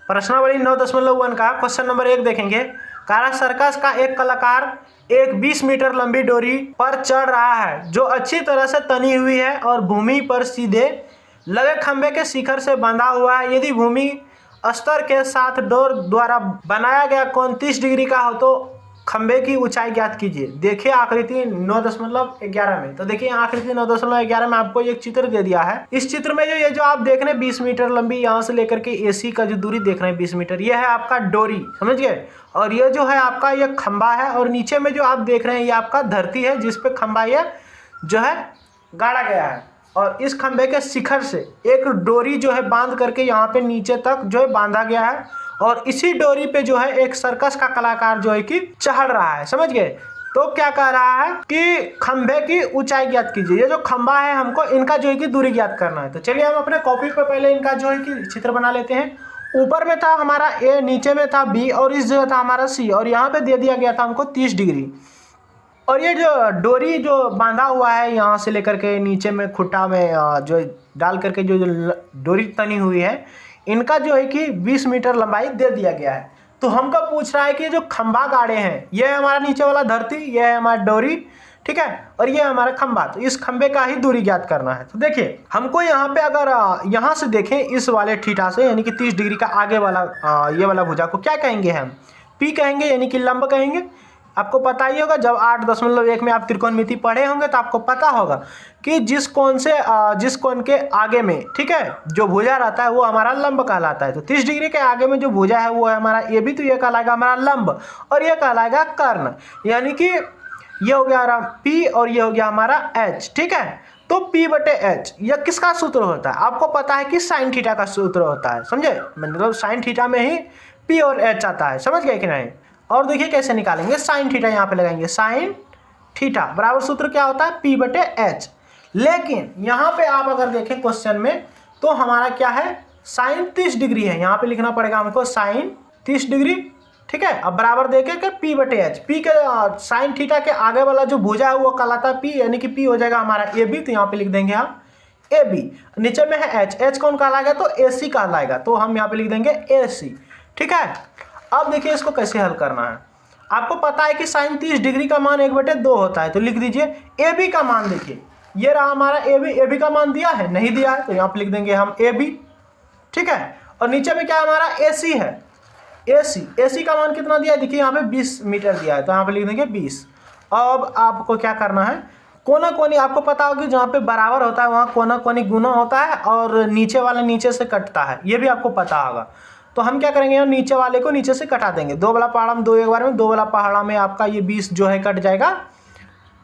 प्रश्नावली 9.1 का question number 1 देखेंगे। कारा सर्कस का एक कलाकार एक 20 मीटर लंबी डोरी पर चढ़ रहा है जो अच्छी तरह से तनी हुई है और भूमि पर सीधे लगे खंभे के शिखर से बंधा हुआ है। यदि भूमि स्तर के साथ डोर द्वारा बनाया गया कोण 30 डिग्री का हो तो खंभे की ऊंचाई ज्ञात कीजिए। देखिए आकृति 9.11 में। तो देखिए आकृति 9.11 में आपको एक चित्र दे दिया है। इस चित्र में ये जो आप देख रहे हैं 20 मीटर लंबी, यहाँ से लेकर के एसी का जो दूरी देख रहे हैं 20 मीटर, ये है आपका डोरी, समझ गए। और ये जो है आपका ये खंभा है और नीचे में जो आप देख रहे हैं ये आपका धरती है जिसपे खंभा ये जो है गाड़ा गया है। और इस खंभे के शिखर से एक डोरी जो है बांध करके यहाँ पे नीचे तक जो है बांधा गया है और इसी डोरी पे जो है एक सर्कस का कलाकार जो है कि चढ़ रहा है, समझ गए। तो क्या कह रहा है कि खंभे की ऊंचाई ज्ञात कीजिए। ये जो खंभा है हमको इनका जो है कि दूरी ज्ञात करना है। तो चलिए हम अपने कॉपी पे पहले इनका जो है कि चित्र बना लेते हैं। ऊपर में था हमारा ए, नीचे में था बी और इस जगह था हमारा सी और यहाँ पे दे दिया गया था हमको 30 डिग्री। और ये जो डोरी जो बांधा हुआ है यहाँ से लेकर के नीचे में खुट्टा में जो डाल करके जो डोरी तनी हुई है, इनका जो है कि 20 मीटर लंबाई दे दिया गया है। तो हमको पूछ रहा है कि जो खंभा गाड़े हैं, ये है हमारा नीचे वाला धरती, ये है हमारा डोरी, ठीक है, और ये हमारा खंभा। तो इस खंभे का ही दूरी ज्ञात करना है। तो देखिए हमको यहाँ पे अगर यहाँ से देखें इस वाले थीटा से यानी कि 30 डिग्री का आगे वाला ये वाला भुजा को क्या कहेंगे हम? पी कहेंगे यानी कि लंब कहेंगे। आपको पता ही होगा जब 8.1 में आप त्रिकोणमिति पढ़े होंगे तो आपको पता होगा कि जिस कोण के आगे में, ठीक है, जो भुजा रहता है वो हमारा लंब कहलाता है। तो 30 डिग्री के आगे में जो भुजा है वो है हमारा ए बी, तो ये कहलाएगा हमारा लंब और ये कहलाएगा कर्ण। यानी कि ये हो गया हमारा पी और ये हो गया हमारा एच, ठीक है। तो पी बटे एच यह किसका सूत्र होता है? आपको पता है कि साइन थीटा का सूत्र होता है, समझे। मतलब साइन थीटा में ही पी और एच आता है, समझ गए कि नहीं। और देखिए कैसे निकालेंगे, साइन थीटा यहाँ पे लगाएंगे, साइन थीटा बराबर सूत्र क्या होता है? पी बटे एच। लेकिन यहाँ पे आप अगर देखें क्वेश्चन में तो हमारा क्या है, साइन 30 डिग्री है। यहाँ पे लिखना पड़ेगा हमको साइन 30 डिग्री, ठीक है। अब बराबर देखे के पी बटे एच, पी के साइन थीटा के आगे वाला जो भुजा है वो कहलाता है पी, यानी कि पी हो जाएगा हमारा ए बी। तो यहाँ पे लिख देंगे हम ए बी। नीचे में है एच, एच कौन कहलाएगा? तो ए सी कहलाएगा। तो हम यहाँ पे लिख देंगे ए सी, ठीक है। अब देखिए इसको कैसे हल करना है। आपको पता है कि साइन 30 डिग्री का मान 1/2 होता है। तो लिख दीजिए ए बी का मान। देखिए ये रहा हमारा ए बी का मान दिया है, नहीं दिया है, तो यहाँ पे लिख देंगे हम ए बी, ठीक है। और नीचे में क्या हमारा ए सी है, ए सी का मान कितना दिया है? देखिए यहाँ पे 20 मीटर दिया है, तो यहाँ पे लिख देंगे 20। अब आपको क्या करना है, कोना कोनी आपको पता होगा कि जहाँ पे बराबर होता है वहाँ कोना कोनी गुना होता है और नीचे वाला नीचे से कटता है, ये भी आपको पता होगा। तो हम क्या करेंगे, यहाँ नीचे वाले को नीचे से कटा देंगे। 2 वाला पहाड़ा में 2 एक बार में, 2 वाला पहाड़ा में आपका ये 20 जो है कट जाएगा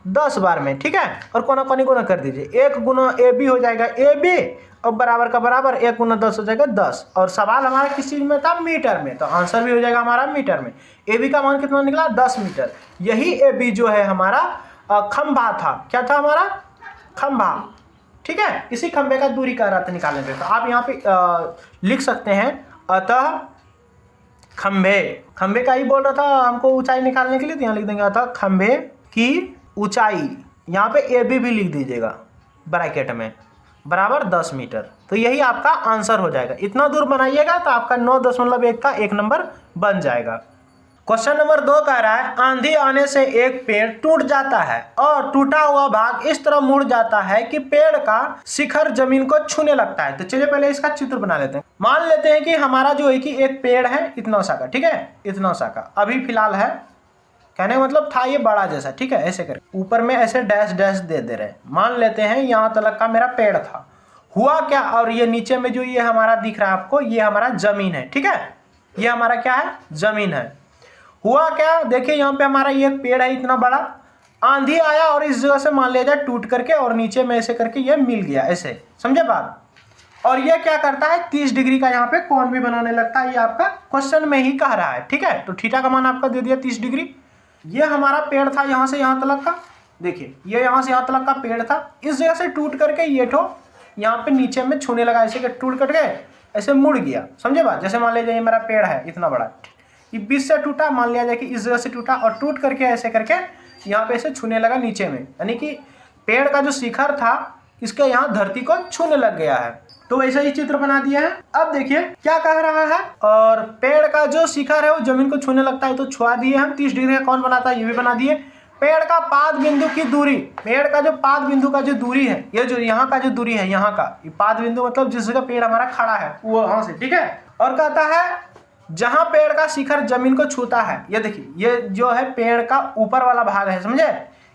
10 बार में, ठीक है। और कोना कोनी गुना कर दीजिए, 1 गुना ए बी हो जाएगा ए बी और बराबर का बराबर 1 गुना 10 हो जाएगा 10। और सवाल हमारा किस चीज़ में था? मीटर में। तो आंसर भी हो जाएगा हमारा मीटर में। ए बी का मान कितना निकला? 10 मीटर। यही ए बी जो है हमारा खंभा था। क्या था हमारा? खंभा, ठीक है। इसी खंभे का दूरी कह रहा था निकालने पे। तो आप यहाँ पे लिख सकते हैं अतः खंभे का ही बोल रहा था हमको ऊंचाई निकालने के लिए, तो यहाँ लिख देंगे अतः खंभे की ऊंचाई, यहाँ पे ए बी भी लिख दीजिएगा ब्रैकेट में, बराबर 10 मीटर। तो यही आपका आंसर हो जाएगा। इतना दूर बनाइएगा तो आपका 9.1 का 1 नंबर बन जाएगा। क्वेश्चन नंबर 2 कह रहा है आंधी आने से एक पेड़ टूट जाता है और टूटा हुआ भाग इस तरह मुड़ जाता है कि पेड़ का शिखर जमीन को छूने लगता है। तो चलिए पहले इसका चित्र बना लेते हैं। मान लेते हैं कि हमारा जो है कि एक पेड़ है इतना सा का, ठीक है, इतना सा का अभी फिलहाल है, कहने का मतलब था ये बड़ा जैसा, ठीक है। ऐसे करके ऊपर में ऐसे डैश डैश दे रहे हैं। मान लेते हैं यहाँ तक का मेरा पेड़ था, हुआ क्या, और ये नीचे में जो ये हमारा दिख रहा है आपको, ये हमारा जमीन है, ठीक है। ये हमारा क्या है? जमीन है। हुआ क्या, देखिए यहाँ पे हमारा ये पेड़ है इतना बड़ा, आंधी आया और इस जगह से मान लिया जाए टूट करके और नीचे में ऐसे करके ये मिल गया, ऐसे, समझे बात। और ये क्या करता है? 30 डिग्री का यहाँ पे कोण भी बनाने लगता है। ये आपका क्वेश्चन में ही कह रहा है, ठीक है। तो थीटा का मान आपका दे दिया 30 डिग्री। ये हमारा पेड़ था यहाँ से यहाँ तक का, देखिए ये यहाँ से यहाँ तक का पेड़ था, इस जगह से टूट करके ये ठो यहाँ पे नीचे में छूने लगा, ऐसे टूट करके ऐसे मुड़ गया, समझे बात। जैसे मान लीजिए ये मेरा पेड़ है इतना बड़ा, ये 20 से टूटा, मान लिया जाए कि इस जगह से टूटा और टूट करके ऐसे करके यहाँ पे ऐसे छूने लगा नीचे में, यानी कि पेड़ का जो शिखर था इसके यहाँ धरती को छूने लग गया है। तो वैसे ही चित्र बना दिया है। अब देखिए क्या कह रहा है, और पेड़ का जो शिखर है वो जमीन को छूने लगता है, तो छुआ दिए हम। 30 डिग्री का कौन बनाता है, ये भी बना दिए। पेड़ का पाद बिंदु की दूरी, पेड़ का जो पाद बिंदु का जो दूरी है, ये जो यहाँ का जो दूरी है, यहाँ का पाद बिंदु मतलब जिस जगह पेड़ हमारा खड़ा है वो वहां से, ठीक है। और कहता है जहां पेड़ का शिखर जमीन को छूता है, ये देखिए ये जो है पेड़ का ऊपर वाला भाग है, समझे।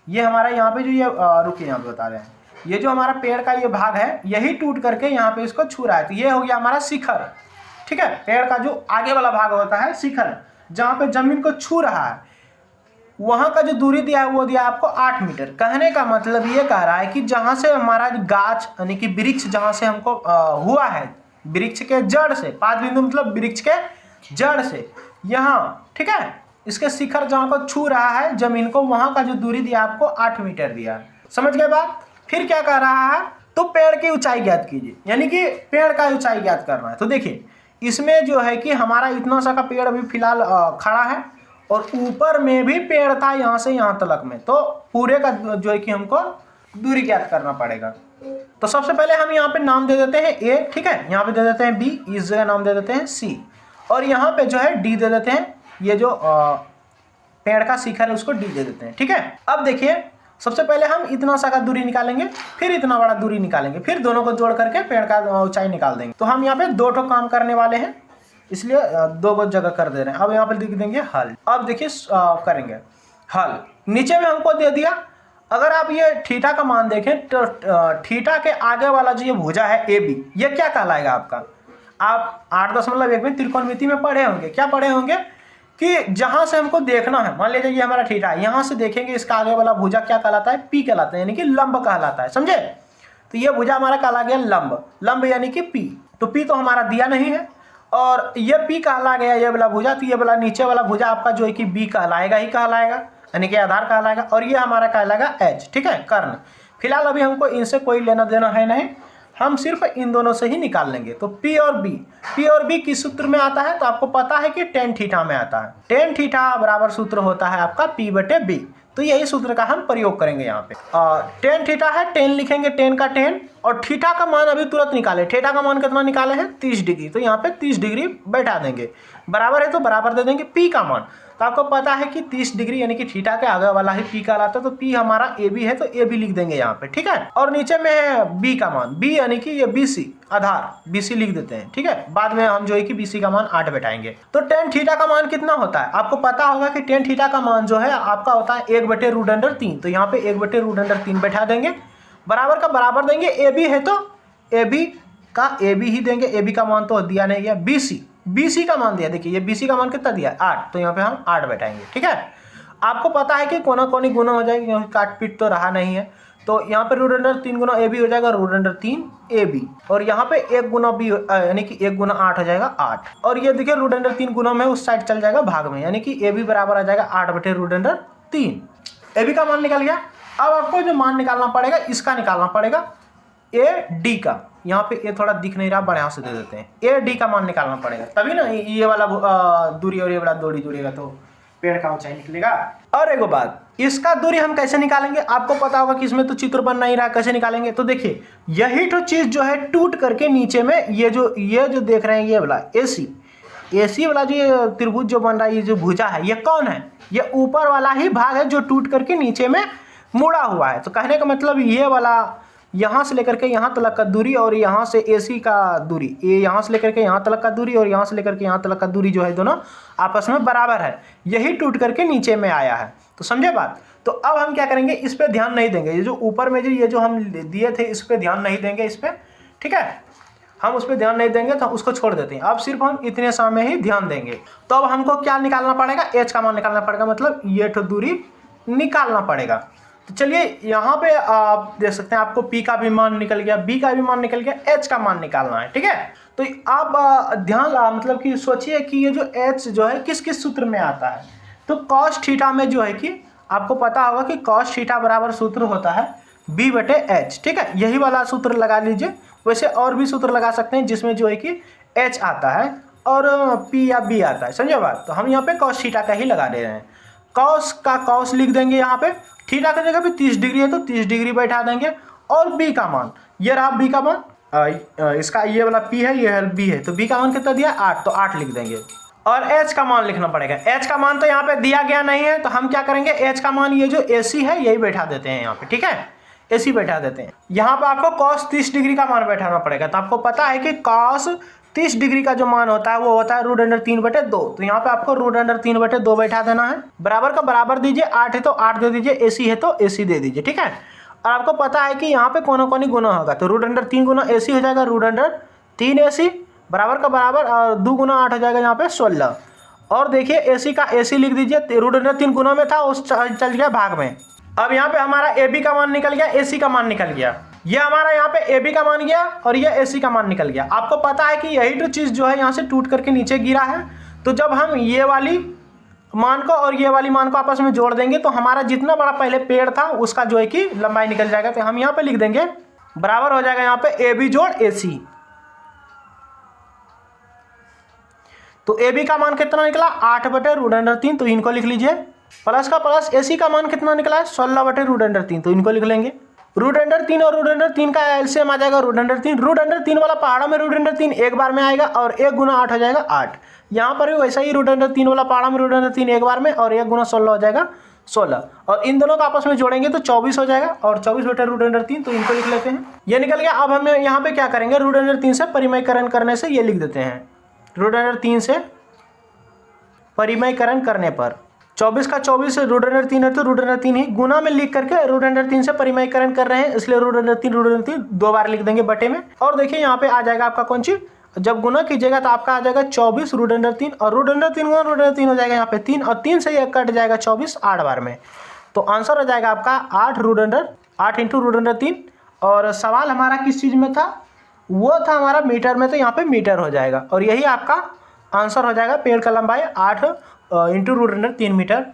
ये हमारा यहाँ पे जो ये रुकिए यहाँ पे बता रहे हैं, ये जो हमारा पेड़ का ये भाग है यही टूट करके यहाँ पे इसको छू रहा है, तो ये हो गया हमारा शिखर, ठीक है। पेड़ का जो आगे वाला भाग होता है शिखर, जहाँ पे जमीन को छू रहा है, वहां का जो दूरी दिया है वो दिया आपको 8 मीटर। कहने का मतलब ये कह रहा है कि जहां से हमारा गाछ यानी कि वृक्ष जहां से हमको हुआ है, वृक्ष के जड़ से, पाद बिंदु मतलब वृक्ष के जड़ से यहाँ, ठीक है, इसके शिखर जहां को छू रहा है जमीन को, वहां का जो दूरी दिया आपको 8 मीटर दिया है। समझ गए बात। फिर क्या कह रहा है, तो पेड़ की ऊंचाई ज्ञात कीजिए, यानी कि पेड़ का ऊंचाई ज्ञात करना है। तो देखिए इसमें जो है कि हमारा इतना सा का पेड़ अभी फिलहाल खड़ा है, और ऊपर में भी पेड़ था यहाँ से यहाँ तलक में, तो पूरे का जो है कि हमको दूरी ज्ञात करना पड़ेगा। तो सबसे पहले हम यहाँ पे नाम दे देते हैं ए, ठीक है, यहाँ पे दे देते हैं बी, इस जगह नाम दे देते हैं सी, और यहाँ पे जो है डी दे देते हैं, ये जो पेड़ का शिखर है उसको डी दे देते हैं, ठीक है। अब देखिए सबसे पहले हम इतना सा का दूरी निकालेंगे, फिर इतना बड़ा दूरी निकालेंगे, फिर दोनों को जोड़ करके पेड़ का ऊंचाई निकाल देंगे। तो हम यहाँ पे 2 ठो काम करने वाले हैं, इसलिए 2 जगह कर दे रहे हैं। अब यहाँ पे लिख देंगे हल। अब देखिए करेंगे हल, नीचे में हमको दे दिया, अगर आप ये थीटा का मान देखें तो थीटा के आगे वाला जो ये भुजा है ए बी, ये क्या कहलाएगा आपका, आप 8.1 में त्रिकोणमिति में पढ़े होंगे, क्या पढ़े होंगे कि जहां से हमको देखना है, मान लीजिए ये हमारा थीटा है, यहां से देखेंगे इसका आगे वाला भुजा क्या कहलाता है, पी कहलाता है, यानी कि लंब कहलाता है, समझे। तो ये भुजा हमारा कहला गया लंब, लंब यानी कि पी, तो पी तो हमारा दिया नहीं है, और ये पी कहला गया ये वाला भुजा, तो ये वाला नीचे वाला भुजा आपका जो है कि बी कहलाएगा ही कहलाएगा, यानी कि आधार कहलाएगा, और ये हमारा कहलाएगा एच, ठीक है, कर्ण। फिलहाल अभी हमको इनसे कोई लेना देना है नहीं, हम सिर्फ इन दोनों से ही निकाल लेंगे। तो पी और बी किस सूत्र में आता है, तो आपको पता है कि टेन थीटा में आता है। टेन थीटा बराबर सूत्र होता है आपका पी बटे बी, तो यही सूत्र का हम प्रयोग करेंगे यहाँ पे। टेन थीटा है, टेन लिखेंगे, टेन का टेन, और थीटा का मान अभी तुरंत निकाले, थीटा का मान कितना निकाले हैं 30 डिग्री, तो यहाँ पे 30 डिग्री बैठा देंगे, बराबर है तो बराबर दे देंगे पी का मान। तो आपको पता है कि 30 डिग्री यानी कि थीटा के आगे वाला ही पी कहलाता है, तो पी हमारा ए बी है, तो ए बी लिख देंगे यहाँ पे, ठीक है। और नीचे में है बी का मान, बी यानी कि ये बी सी, आधार बी सी लिख देते हैं, ठीक है। बाद में हम जो है कि बी सी का मान 8 बैठाएंगे। तो टेन थीटा का मान कितना होता है, आपको पता होगा कि टेन थीटा का मान जो है आपका होता है 1/√3, तो यहाँ पे 1/√3 बैठा देंगे, बराबर का बराबर देंगे, ए बी है तो ए बी का ए बी ही देंगे, ए बी का मान तो दिया नहीं गया, बी सी का मान दिया, देखिए ये बी सी का मान कितना दिया 8, तो यहाँ पे हम 8 बैठाएंगे, ठीक है। आपको पता है कि कोना कोनी गुना हो जाएगी, क्योंकि काट पीट तो रहा नहीं है, तो यहाँ पे √3 गुना ए बी हो जाएगा √3 ए बी, और यहाँ पे 1 गुना बी यानी कि 1 गुना 8 हो जाएगा 8, और ये देखिए √3 गुना में उस साइड चल जाएगा भाग में, यानी कि ए बी बराबर आ जाएगा 8/√3। ए बी का मान निकल गया। अब आपको जो मान निकालना पड़ेगा इसका निकालना पड़ेगा ए डी का, यहाँ पे ये थोड़ा दिख नहीं रहा, बढ़िया से दे देते हैं, ए डी का मान निकालना पड़ेगा, तभी ना ये वाला दूरी और ये वाला दूरी जुड़ेगा तो पेड़ का ऊंचाई निकलेगा। और एक बात, इसका दूरी हम कैसे निकालेंगे, आपको पता होगा कि इसमें तो चित्र बन नहीं रहा, कैसे निकालेंगे। तो देखिए यही तो चीज जो है टूट करके नीचे में ये जो देख रहे हैं ये वाला एसी वाला जो त्रिभुज जो बन रहा है, ये जो भुजा है, ये कौन है, ये ऊपर वाला ही भाग है जो टूट करके नीचे में मुड़ा हुआ है। तो कहने का मतलब ये वाला यहाँ से लेकर के यहाँ तलक का दूरी, और यहाँ से एसी का दूरी, ये यहाँ से लेकर के यहाँ तलक का दूरी, और यहाँ से लेकर के यहाँ तलक का दूरी जो है दोनों आपस में बराबर है, यही टूट करके नीचे में आया है। तो समझे बात। तो अब हम क्या करेंगे, इस पे ध्यान नहीं देंगे, ये जो ऊपर में ये जो हम दिए थे इस पे ध्यान नहीं देंगे, इस पे, ठीक है, हम उस पर ध्यान नहीं देंगे, तो उसको छोड़ देते हैं। अब सिर्फ हम इतने सा में ही ध्यान देंगे। तो अब हमको क्या निकालना पड़ेगा, एच का मान निकालना पड़ेगा, मतलब ये तो दूरी निकालना पड़ेगा। तो चलिए यहाँ पे आप देख सकते हैं, आपको P का भी मान निकल गया, B का भी मान निकल गया, H का मान निकालना है, ठीक है। तो आप ध्यान मतलब कि सोचिए कि ये जो H जो है किस किस सूत्र में आता है। तो cos थीटा में जो है कि आपको पता होगा कि cos थीटा बराबर सूत्र होता है B/H, ठीक है, यही वाला सूत्र लगा लीजिए। वैसे और भी सूत्र लगा सकते हैं जिसमें जो है कि H आता है और P या B आता है, समझे बात। तो हम यहाँ पे cos थीटा का ही लगा दे रहे हैं, cos का cos लिख देंगे, यहाँ पे थीटा की जगह पे 30 डिग्री है तो 30 डिग्री बैठा देंगे, और B का मान, ये रहा B का मान इसका ये वाला P है, ये B है, तो B का मान कितना दिया 8, तो 8 लिख देंगे। और H का मान लिखना पड़ेगा। H का मान तो यहाँ पे दिया गया नहीं है, तो हम क्या करेंगे, H का मान ये जो AC है यही बैठा देते हैं यहाँ पे, ठीक है, AC बैठा देते हैं। यहाँ पे आपको cos 30 डिग्री का मान बैठाना पड़ेगा। तो आपको पता है कि cos 30 डिग्री का जो मान होता है वो होता है √3/2। तो यहाँ पे आपको √3/2 बैठा देना है। बराबर का बराबर दीजिए, 8 है तो 8 दे दीजिए, AC है तो AC दे दीजिए, ठीक है। और आपको पता है कि यहाँ पे कौन कौन गुना होगा, तो √3 गुना AC हो जाएगा √3 AC, बराबर का बराबर, और 2 गुना 8 हो जाएगा यहाँ पे 16। और देखिए AC का AC लिख दीजिए, √3 गुना में था, उस चल गया भाग में। अब यहाँ पे हमारा AB का मान निकल गया, AC का मान निकल गया। ये हमारा यहाँ पे AB का मान गया और ये AC का मान निकल गया। आपको पता है कि यही तो चीज़ जो है यहाँ से टूट करके नीचे गिरा है। तो जब हम ये वाली मान को और ये वाली मान को आपस में जोड़ देंगे तो हमारा जितना बड़ा पहले पेड़ था उसका जो है कि लंबाई निकल जाएगा। तो हम यहाँ पे लिख देंगे बराबर हो जाएगा यहाँ पे AB जोड़ AC। तो AB का मान कितना निकला 8/√3, तो इनको लिख लीजिए। प्लस का प्लस AC का मान कितना निकला है 16/√3, तो इनको लिख लेंगे। √3 और √3 का एलसीएम आ जाएगा √3 वाला पहाड़ा में √3 एक बार में आएगा और 1 गुना 8 हो जाएगा 8। यहाँ पर भी वैसा ही √3 वाला पहाड़ा में √3 एक बार में और 1 गुना 16 हो जाएगा 16। और इन दोनों को आपस में जोड़ेंगे तो 24 हो जाएगा और 24/√3, तो इनको लिख लेते हैं। ये निकल गया। अब हम यहाँ पे क्या करेंगे, √3 से परिमयकरण करने से ये लिख देते हैं। √3 से परिमयकरण करने पर 24 का 24 √3 है तो √3 ही गुना में लिख करके √3 से परिमयकरण कर रहे हैं, इसलिए √3 2 बार लिख देंगे बटे में। और देखिए यहाँ पे आ जाएगा आपका कौन चीज, जब गुना कीजिएगा तो आपका आ जाएगा 24 √3 और √3 गुना √3 हो जाएगा यहाँ पे 3 और 3 से ये कट जाएगा 24 8 बार में। तो आंसर हो जाएगा आपका 8 इंटू √3। और सवाल हमारा किस चीज में था, वो था हमारा मीटर में, तो यहाँ पे मीटर हो जाएगा और यही आपका आंसर हो जाएगा। पेड़ का लंबाई 8 इंटू √3 मीटर